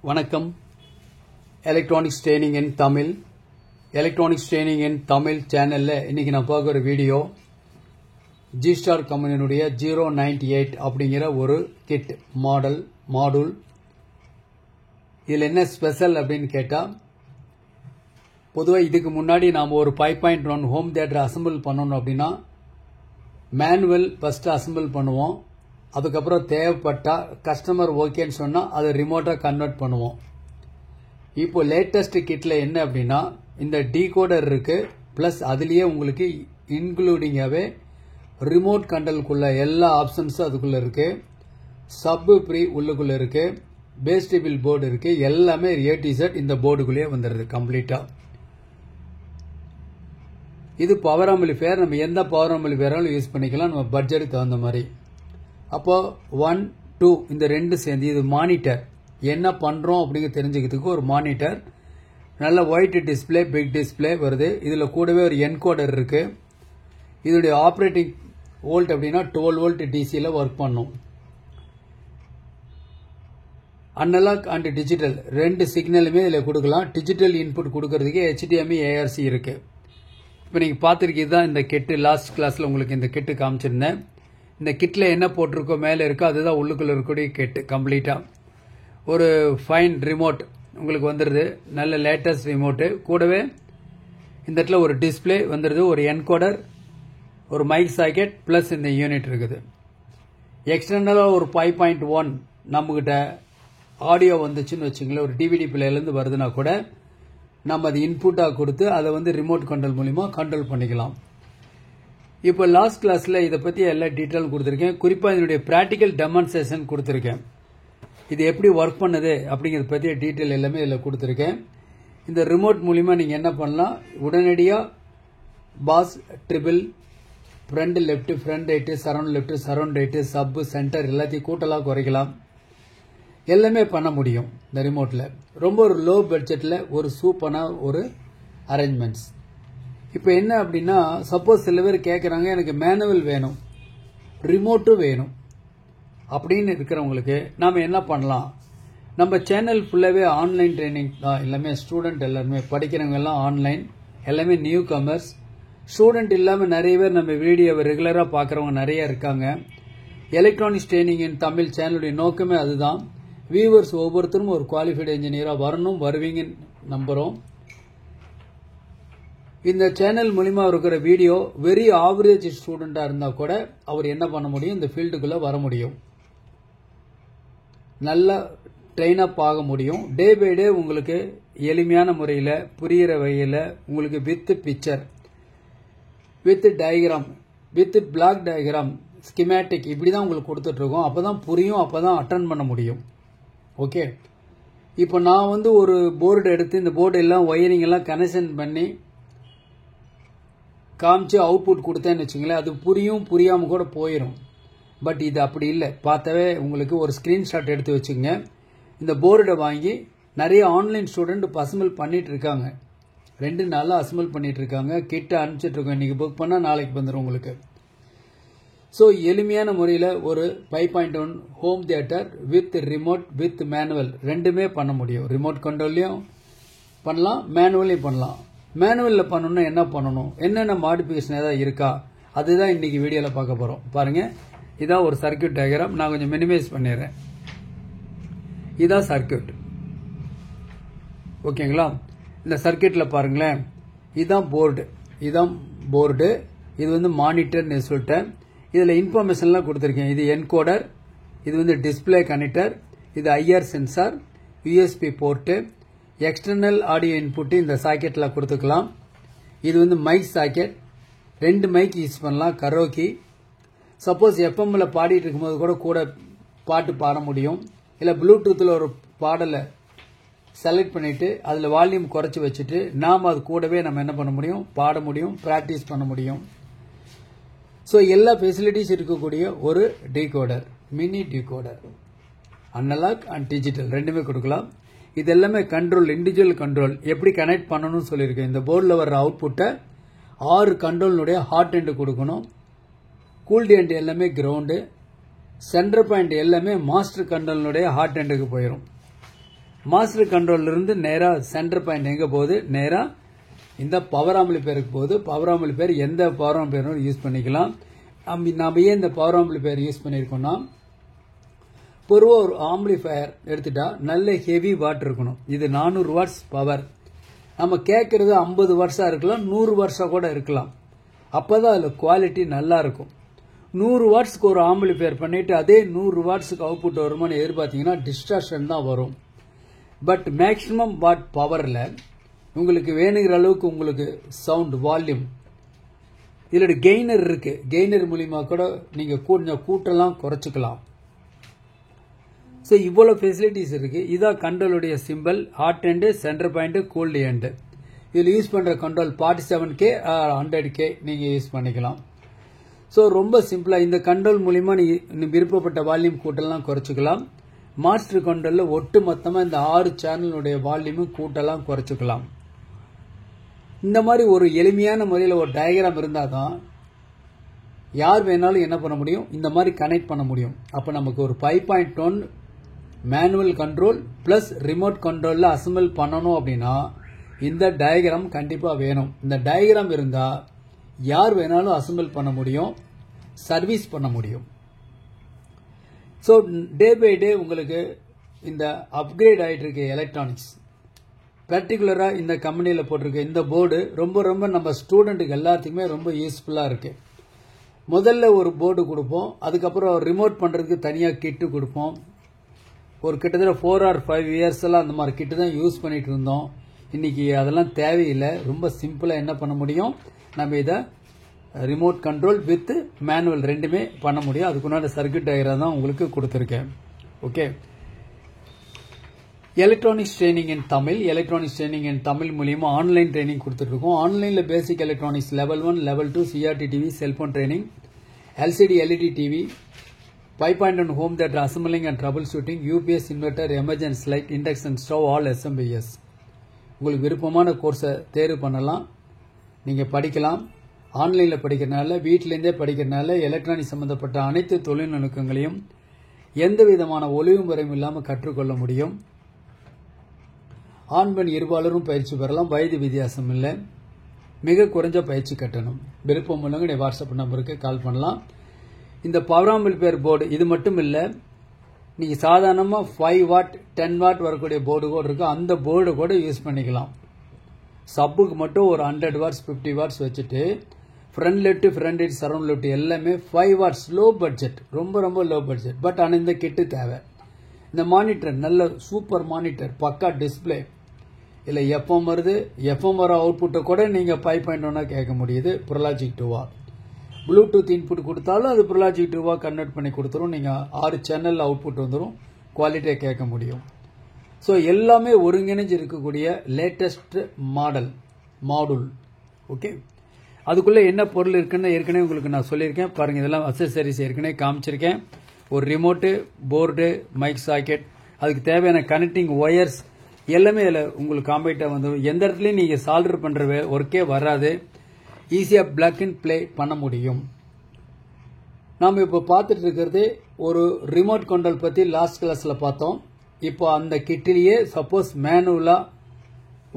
வணக்கம். Electronics training இன் தமிழ் சேனல்ல இன்னைக்கு நான் பார்க்குற ஒரு வீடியோ G-Star கம்பெனியுடைய 098 அப்படிங்கிற ஒரு கிட் மாடூல். இதில் என்ன ஸ்பெஷல் அப்படின்னு கேட்டால், பொதுவாக இதுக்கு முன்னாடி நாம் ஒரு 5.1 ஹோம் தியேட்டர் அசம்பிள் பண்ணணும் அப்படின்னா மேனுவல் ஃபர்ஸ்ட் அசம்பிள் பண்ணுவோம். அதுக்கப்புறம் தேவைப்பட்டா கஸ்டமர் ஓகேன்னு சொன்னால் அதை ரிமோட்டாக கன்வெர்ட் பண்ணுவோம். இப்போ லேட்டஸ்ட் கிட்டில் என்ன அப்படின்னா, இந்த டீகோடர் இருக்கு, ப்ளஸ் அதுலேயே உங்களுக்கு இன்க்ளூடிங்காகவே ரிமோட் கண்ட்ரோலுக்குள்ள எல்லா ஆப்ஷன்ஸும் அதுக்குள்ளே இருக்கு. சப் ப்ரீ உள்ளுக்குள்ளே இருக்கு, பேஸ் டேபிள் போர்டு இருக்கு, எல்லாமே A to Z இந்த போர்டுக்குள்ளேயே வந்துடுது கம்ப்ளீட்டாக. இது பவர் ஆம்பிளிஃபையர். நம்ம எந்த பவர் ஆம்பிளிஃபையராலும் யூஸ் பண்ணிக்கலாம், நம்ம பட்ஜெட்டுக்கு தகுந்த மாதிரி. அப்போ 1, 2 இந்த ரெண்டு சேர்ந்து இது மானிட்டர். என்ன பண்ணுறோம் அப்படிங்க தெரிஞ்சுக்கிறதுக்கு ஒரு மானிட்டர். நல்ல ஒயிட் டிஸ்பிளே, பிக் டிஸ்பிளே வருது. இதில் கூடவே ஒரு என்கோடர் இருக்கு. இதோடைய ஆப்ரேட்டிங் வோல்ட் அப்படின்னா 12 வோல்ட் டிசியில் ஒர்க் பண்ணும். அனலாக் அண்ட் டிஜிட்டல் ரெண்டு சிக்னலுமே இதில் கொடுக்கலாம். டிஜிட்டல் இன்புட் கொடுக்கறதுக்கு HDMI ARC இருக்கு. இப்போ நீங்கள் பார்த்துருக்கீங்க தான் இந்த கிட்டு. லாஸ்ட் கிளாஸில் உங்களுக்கு இந்த கிட்டு காமிச்சிருந்தேன். இந்த கிட்டில் என்ன போட்டிருக்கோ மேலே இருக்கோ அதுதான் உள்ளுக்குள்ளே இருக்கக்கூடிய கிட்டு கம்ப்ளீட்டாக. ஒரு ஃபைன் ரிமோட் உங்களுக்கு வந்துடுது, நல்ல லேட்டஸ்ட் ரிமோட்டு. கூடவே இந்த இடத்துல ஒரு டிஸ்பிளே வந்துடுது, ஒரு என்கோடர், ஒரு மைக் சாக்கெட், ப்ளஸ் இந்த யூனிட் இருக்குது. எக்ஸ்டர்னலாக ஒரு 5.1 நம்மகிட்ட ஆடியோ வந்துச்சுன்னு வச்சுங்களேன், ஒரு DVD பிளேயர்லேருந்து வருதுன்னா கூட நம்ம அது இன்புட்டாக கொடுத்து அதை வந்து ரிமோட் கண்ட்ரோல் மூலிமா கண்ட்ரோல் பண்ணிக்கலாம். இப்போ லாஸ்ட் கிளாஸில் இதை பற்றி எல்லா டீட்டெயிலும் கொடுத்துருக்கேன். குறிப்பாக இதனுடைய ப்ராக்டிக்கல் டெமான்ஸ்ட்ரேஷன் கொடுத்துருக்கேன். இது எப்படி ஒர்க் பண்ணுது அப்படிங்கிறத பற்றிய டீட்டெயில் எல்லாமே இதில் கொடுத்துருக்கேன். இந்த ரிமோட் மூலிமா நீங்கள் என்ன பண்ணலாம், உடனடியாக bass, treble, front left, front right, surround left, surround right, sub, centre எல்லாத்தையும் கூட்டலாம், குறைக்கலாம், எல்லாமே பண்ண முடியும் இந்த ரிமோட்டில். ரொம்ப ஒரு லோ பட்ஜெட்டில் ஒரு சூப்பரான ஒரு அரேஞ்ச்மெண்ட்ஸ். இப்போ என்ன அப்படின்னா, சப்போஸ் சில பேர் கேட்குறாங்க, எனக்கு மேனுவல் வேணும், ரிமோட்டும் வேணும் அப்படின்னு இருக்கிறவங்களுக்கு நாம் என்ன பண்ணலாம். நம்ம சேனல் ஃபுல்லாகவே ஆன்லைன் ட்ரைனிங் தான். எல்லாமே ஸ்டூடெண்ட், எல்லாருமே படிக்கிறவங்க எல்லாம் ஆன்லைன், எல்லாமே நியூ கமர்ஸ். ஸ்டூடெண்ட் இல்லாமல் நிறைய பேர் நம்ம வீடியோவை ரெகுலராக பார்க்குறவங்க நிறைய இருக்காங்க. எலக்ட்ரானிக்ஸ் ட்ரைனிங் இன் தமிழ் சேனலுடைய நோக்கமே அதுதான். வியூவர்ஸ் ஒவ்வொருத்தரும் ஒரு குவாலிஃபைடு இன்ஜினியராக வரணும், வருவீங்கன்னு நம்புகிறோம். இந்த சேனல் மூலிமா இருக்கிற வீடியோ வெரி ஆவரேஜ் ஸ்டூடெண்டாக இருந்தால் கூட அவர் என்ன பண்ண முடியும், இந்த ஃபீல்டுக்குள்ளே வர முடியும், நல்லா ட்ரெயின் அப் ஆக முடியும். டே பை டே உங்களுக்கு எளிமையான முறையில் புரிகிற வகையில் உங்களுக்கு with picture, with diagram, with block diagram, schematic இப்படி தான் உங்களுக்கு கொடுத்துட்ருக்கோம். அப்போ தான் புரியும், அப்போ தான் அட்டன் பண்ண முடியும். ஓகே, இப்போ நான் வந்து ஒரு போர்டு எடுத்து இந்த போர்டு எல்லாம் ஒயரிங் எல்லாம் கனெக்ஷன் பண்ணி காமிச்சு அவுட்புட் கொடுத்தேன்னு வச்சுங்களேன், அது புரியும், புரியாமல் கூட போயிடும். பட் இது அப்படி இல்லை. பார்த்தாவே உங்களுக்கு ஒரு ஸ்க்ரீன்ஷாட் எடுத்து வச்சுங்க. இந்த போர்டை வாங்கி நிறைய ஆன்லைன் ஸ்டூடெண்ட் அசம்பிள் பண்ணிட்டு இருக்காங்க. 2 நாளாக அசம்பிள் பண்ணிட்டு இருக்காங்க. கிட்ட அனுப்பிச்சிட்டு இருக்கோம். இன்னைக்கு புக் பண்ணால் நாளைக்கு வந்துடும் உங்களுக்கு. ஸோ எளிமையான முறையில் ஒரு 5.1 home theatre with remote with manual ரெண்டுமே பண்ண முடியும். ரிமோட் கண்ட்ரோல்லையும் பண்ணலாம், மேனுவலையும் பண்ணலாம். மேனுவலில் பண்ணணும்னா என்ன பண்ணணும், என்னென்ன மாடிஃபிகேஷன் ஏதாவது இருக்கா, அதுதான் இன்னைக்கு வீடியோவில் பார்க்க போகிறோம். பாருங்கள், இதான் ஒரு சர்க்கியூட் டயக்ராம். நான் கொஞ்சம் மினிமைஸ் பண்ணிடுறேன். இதான் சர்க்கியூட். ஓகேங்களா? இந்த சர்க்கியூட்டில் பாருங்களேன், இதுதான் போர்டு, இது வந்து மானிட்டர்னு சொல்லிட்டேன். இதில் இன்ஃபர்மேஷன்லாம் கொடுத்துருக்கேன். இது என்கோடர், இது வந்து டிஸ்பிளே கனெக்டர், இது IR sensor, USB port, external audio input இந்த சாக்கெட்டில் கொடுத்துக்கலாம். இது வந்து மைக் சாக்கெட், 2 மைக் யூஸ் பண்ணலாம், கரோக்கி. சப்போஸ் FMல பாடிட்டு இருக்கும்போது கூட பாட்டு பாட முடியும். இல்லை ப்ளூடூத்தில் ஒரு பாடலை செலக்ட் பண்ணிட்டு அதில் வால்யூம் குறைச்சி வச்சுட்டு நாம் அது கூடவே நம்ம என்ன பண்ண முடியும், பாட முடியும், ப்ராக்டிஸ் பண்ண முடியும். ஸோ எல்லா ஃபெசிலிட்டிஸ் இருக்கக்கூடிய ஒரு decoder, mini decoder, analogue and digital ரெண்டுமே கொடுக்கலாம். இது எல்லாமே கண்ட்ரோல், இண்டிவிஜுவல் கண்ட்ரோல் எப்படி கனெக்ட் பண்ணணும்னு சொல்லியிருக்கேன். இந்த போர்டில் வர்ற அவுட்புட்டை 6 கண்ட்ரோலுடைய ஹாட் எண்டு கொடுக்கணும். கூல்டு எண்டு எல்லாமே கிரவுண்டு, சென்டர் பாயிண்ட் எல்லாமே மாஸ்டர் கண்ட்ரோலுடைய ஹாட் எண்டுக்கு போயிடும். மாஸ்டர் கண்ட்ரோல்ல இருந்து நேரா சென்டர் பாயிண்ட் எங்க போகுது, நேரா இந்த பவர் ஆம்பிளிஃபையருக்கு போகுது. பவர் ஆம்பிளிஃபையர் எந்த பவர் ஆம்பிளிஃபையரும் யூஸ் பண்ணிக்கலாம். நாம ஏன் இந்த பவர் ஆம்பிளிஃபையர் யூஸ் பண்ணியிருக்கோம்னா, பொதுவாக ஒரு ஆம்பிளிஃபையர் எடுத்துட்டா நல்ல ஹெவி வாட் இருக்கணும். இது 400 வாட்ஸ் பவர். நம்ம கேட்கறது 50 வாட்ஸா இருக்கலாம், 100 வாட்ஸா கூட இருக்கலாம். அப்பதான் அதுல குவாலிட்டி நல்லா இருக்கும். 100 வாட்ஸ்க்கு ஒரு ஆம்பிளிஃபையர் பண்ணிட்டு அதே 100 வாட்ஸ்க்கு அவுட்புட் வருமானு எதிர்பார்த்தீங்கன்னா டிஸ்டார்ஷன் தான் வரும். பட் மேக்சிமம் வாட் பவர்ல உங்களுக்கு வேணுங்கிற அளவுக்கு உங்களுக்கு சவுண்ட் வால்யூம், இதுல கெய்னர் இருக்கு. கெய்னர் மூலியமா கூட நீங்க கொஞ்சம் கூட்டலாம், குறைச்சிக்கலாம். ஸோ இவ்வளோ ஃபெசிலிட்டிஸ் இருக்கு. இதான் கண்ட்ரோலுடைய simple. Hot end, centre point, cold end. இதில் யூஸ் பண்ற கண்ட்ரோல் 47K 100K நீங்க யூஸ் பண்ணிக்கலாம். ஸோ ரொம்ப சிம்பிளா இந்த கண்ட்ரோல் மூலியமா நீ விருப்பப்பட்ட வால்யூம் கூட்டலாம், குறைச்சிக்கலாம். மாஸ்டர் கண்ட்ரோல்ல ஒட்டு மொத்தமா இந்த 6 சேனலுடைய வால்யூமும் கூட்டலாம், குறைச்சிக்கலாம். இந்த மாதிரி ஒரு எளிமையான முறையில் ஒரு டயக்ராம் இருந்தாதான் யார் வேணாலும் என்ன பண்ண முடியும், இந்த மாதிரி கனெக்ட் பண்ண முடியும். அப்ப நமக்கு ஒரு 5.1 மேனுவல் கண்ட்ரோல் பிளஸ் ரிமோட் கண்ட்ரோல்ல அசம்பிள் பண்ணணும் அப்படின்னா இந்த டயக்ராம் கண்டிப்பா வேணும். இந்த டயக்ராம் இருந்தா யார் வேணாலும் அசம்பிள் பண்ண முடியும், சர்வீஸ் பண்ண முடியும். ஸோ டே பை டே உங்களுக்கு இந்த அப்கிரேட் ஆயிட்டு இருக்கு எலக்ட்ரானிக்ஸ். பர்டிகுலரா இந்த கம்பெனியில போட்டிருக்க இந்த போர்டு ரொம்ப ரொம்ப நம்ம ஸ்டூடெண்ட்டுக்கு எல்லாத்துக்குமே ரொம்ப யூஸ்ஃபுல்லா இருக்கு. முதல்ல ஒரு போர்டு கொடுப்போம், அதுக்கப்புறம் ரிமோட் பண்றதுக்கு தனியா கிட்டு கொடுப்போம். ஒரு கிட்டத்தட்ட 4 or 5 இயர்ஸ் எல்லாம் அந்த மாதிரி கிட்டு தான் யூஸ் பண்ணிட்டு இருந்தோம். இன்னைக்கு அதெல்லாம் தேவையில்லை. ரொம்ப சிம்பிளா என்ன பண்ண முடியும், நம்ம இதை ரிமோட் கண்ட்ரோல் வித் மேனுவல் ரெண்டுமே பண்ண முடியும். அதுக்குண்டான சர்க்யூட் டயக்ராம் தான் உங்களுக்கு கொடுத்துருக்கேன். Okay, electronics training in Tamil. Electronics training in Tamil மூலியமா ஆன்லைன் ட்ரைனிங் கொடுத்துட்டு இருக்கோம். ஆன்லைன்ல basic electronics level 1, level 2, CRT TV, cellphone training, LCD LED TV, 5.1 home theatre assembling and troubleshooting, UPS inverter, emergency light, induction stove, all SMPS. உங்களுக்கு விருப்பமான கோர்ஸை தேர்வு பண்ணலாம், நீங்க படிக்கலாம். ஆன்லைன்ல படிக்கிறதுனால, வீட்டிலேருந்தே படிக்கிறதுனால எலக்ட்ரானிக் சம்பந்தப்பட்ட அனைத்து தொழில் நுணுக்கங்களையும் எந்த விதமான ஒளிவு முறையும் இல்லாமல் கற்றுக்கொள்ள முடியும். ஆண் பெண் இருபாலரும் பயிற்சி பெறலாம். வயது வித்தியாசம் இல்லை. மிக குறைஞ்ச பயிற்சி கட்டணம். விருப்பம் உள்ளவங்க வாட்ஸ்அப் நம்பருக்கு கால் பண்ணலாம். இந்த பவர் ஆம்பிளிஃபையர் போர்டு இது மட்டும் இல்லை, நீங்க சாதாரணமா 5 வாட் 10 வாட் வரக்கூடிய போர்டு கூட இருக்கு. அந்த போர்டு கூட யூஸ் பண்ணிக்கலாம். சப்புக்கு மட்டும் ஒரு 100 வாட்ஸ் 50 வாட்ஸ் வச்சுட்டு front left, front right, surround left எல்லாமே 5 வாட்ஸ். லோ பட்ஜெட், ரொம்ப ரொம்ப லோ பட்ஜெட். பட் ஆனால் இந்த கிட்டு தேவை. இந்த மானிட்டர் நல்ல சூப்பர் மானிட்டர், பக்கா டிஸ்பிளே. இல்லை எஃப்எம் வருது, எஃப்எம் வர அவுட்புட்டை கூட நீங்கள் 5.1 கேட்க முடியுது. ப்ரொலாஜிக் 2 ப்ளூடூத் இன்புட் கொடுத்தாலும் அது ப்ரொலாஜிக் 2 கன்வெர்ட் பண்ணி கொடுத்துரும். நீங்கள் 6 சேனல் அவுட்புட் வந்துடும், குவாலிட்டியை கேட்க முடியும். ஸோ எல்லாமே ஒருங்கிணைஞ்சு இருக்கக்கூடிய லேட்டஸ்ட் மாடல். ஓகே, அதுக்குள்ள என்ன பொருள் இருக்குன்னு ஏற்கனவே உங்களுக்கு நான் சொல்லியிருக்கேன். பாருங்க, இதெல்லாம் அக்சசரிஸ் ஏற்கனவே காமிச்சிருக்கேன். ஒரு ரிமோட்டு, போர்டு, மைக் சாக்கெட், அதுக்கு தேவையான கனெக்டிங் ஒயர்ஸ் எல்லாமே இதில் உங்களுக்கு காம்பேக்டாக வந்துடும். எந்த இடத்துலையும் நீங்கள் சால்டர் பண்ணுற ஒர்க்கே வராது. ஈஸியாக பிளக் அண்ட் பிளே பண்ண முடியும். நாம் இப்போ பார்த்துட்டு இருக்கிறது ஒரு ரிமோட் கண்ட்ரோல் பற்றி லாஸ்ட் கிளாஸில் பார்த்தோம். இப்போ அந்த கிட்டிலேயே சப்போஸ் மேனுவலாக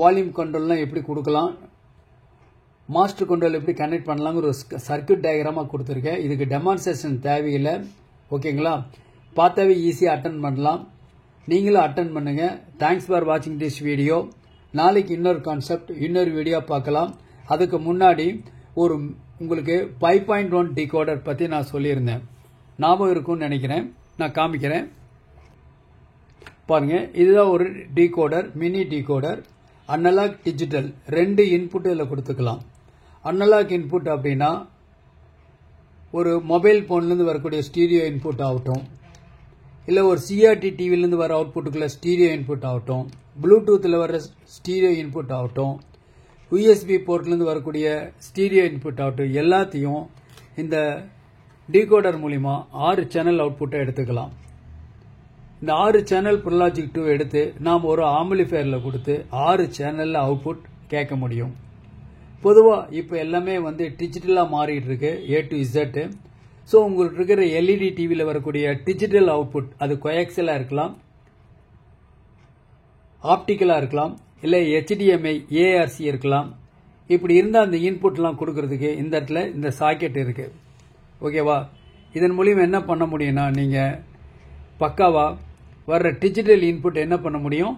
வால்யூம் கண்ட்ரோல்லாம் எப்படி கொடுக்கலாம், மாஸ்டர் கண்ட்ரோல் எப்படி கனெக்ட் பண்ணலாங்கிற ஒரு சர்க்யூட் டயக்ராமாக கொடுத்துருக்கேன். இதுக்கு டெமான்ஸ்ட்ரேஷன் தேவையில்லை. ஓகேங்களா, பார்த்தாவே ஈஸியாக அட்டன் பண்ணலாம். நீங்களும் அட்டன் பண்ணுங்க. தேங்க்ஸ் ஃபார் வாட்சிங் திஸ் வீடியோ. நாளைக்கு இன்னொரு கான்செப்ட், இன்னொரு வீடியோ பார்க்கலாம். அதுக்கு முன்னாடி ஒரு உங்களுக்கு 5.1 டிகோடர் பற்றி நான் சொல்லியிருந்தேன், ஞாபகம் இருக்கும்னு நினைக்கிறேன். நான் காமிக்கிறேன் பாருங்க. இதுதான் ஒரு decoder, mini decoder. Analogue digital 2 input இதில் கொடுத்துக்கலாம். அனலாக் இன்புட் அப்படின்னா ஒரு மொபைல் போன்லேருந்து வரக்கூடிய ஸ்டீரியோ இன்புட் ஆகட்டும், இல்லை ஒரு சிஆர்டி டிவிலேருந்து வர அவுட்புட்டுக்குள்ள ஸ்டீரியோ இன்புட் ஆகட்டும், ப்ளூடூத்தில் வர ஸ்டீரியோ இன்புட் ஆகட்டும், யூஎஸ்பி போர்ட்லேருந்து வரக்கூடிய ஸ்டீரியோ இன்புட் ஆகட்டும், எல்லாத்தையும் இந்த டிகோடர் மூலிமா 6 சேனல் அவுட்புட்டை எடுத்துக்கலாம். இந்த 6 சேனல் ப்ரொலாஜிக் 2 எடுத்து நாம் ஒரு ஆம்பிளிஃபையரில் கொடுத்து 6 சேனலில் அவுட்புட் கேட்க முடியும். பொதுவாக இப்போ எல்லாமே டிஜிட்டலாக மாறிட்டு இருக்கு, A to Z. ஸோ உங்களுக்கு இருக்கிற எல்இடி டிவியில் வரக்கூடிய டிஜிட்டல் அவுட்புட் அது கோயாக்சியலாக இருக்கலாம், ஆப்டிக்கலாக இருக்கலாம், இல்லை HDMI ARC இருக்கலாம். இப்படி இருந்தால் அந்த இன்புட்லாம் கொடுக்கறதுக்கு இந்த இடத்துல இந்த சாக்கெட் இருக்குது. ஓகேவா? இதன் மூலியம் என்ன பண்ண முடியும்னா, நீங்கள் பக்காவாக வர்ற டிஜிட்டல் இன்புட் என்ன பண்ண முடியும்,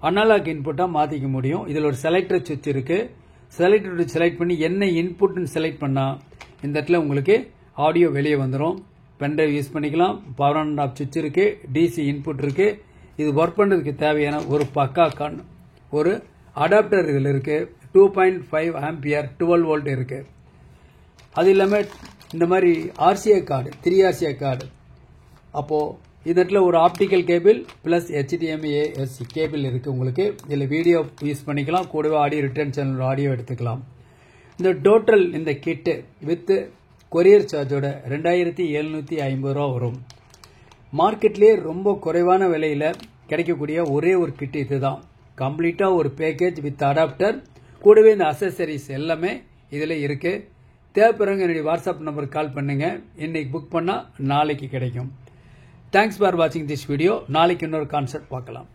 அனலாக் இன்புட்டாக மாற்றிக்க முடியும். இதில் ஒரு செலக்டர் சுவிட்ச் இருக்குது. செலக்டர் செலக்ட் பண்ணி என்ன இன்புட்னு செலக்ட் பண்ணால் இந்த இடத்துல உங்களுக்கு ஆடியோ வெளியே வந்துடும். பென்ட்ரைவ் யூஸ் பண்ணிக்கலாம். பவர் அண்ட் ஆஃப் சுவிட்ச் இருக்குது. DC இன்புட் இருக்குது. இது ஒர்க் பண்ணுறதுக்கு தேவையான ஒரு ஒரு அடாப்டர் இதில் இருக்குது. 2.5 ஆம்பியர் 12 வோல்ட் இருக்குது. அது இல்லாமல் இந்த மாதிரி RCA கார்டு 3 RCA கார்டு. அப்போது இந்த இடத்துல ஒரு optical cable plus HDMI ARC cable இருக்குது உங்களுக்கு. இதில் வீடியோ யூஸ் பண்ணிக்கலாம். கூடவே ஆடியோ ரிட்டர்ன் சேனல் ஆடியோ எடுத்துக்கலாம். இந்த டோட்டல் இந்த கிட்டு வித் கொரியர் சார்ஜோட 2750 ரூபா வரும். மார்க்கெட்லேயே ரொம்ப குறைவான விலையில் கிடைக்கக்கூடிய ஒரே ஒரு கிட்டு இது தான். கம்ப்ளீட்டாக ஒரு பேக்கேஜ் வித் அடாப்டர், கூடவே இந்த அசசரிஸ் எல்லாமே இதில் இருக்குது. தேவைப்படுறவங்க என்னுடைய வாட்ஸ்அப் நம்பருக்கு கால் பண்ணுங்கள். இன்னைக்கு புக் பண்ணால் நாளைக்கு கிடைக்கும். தேங்க்ஸ் ஃபார் வாட்சிங் திஸ் வீடியோ. நாளைக்கு இன்னொரு கான்செப்ட் பார்க்கலாம்.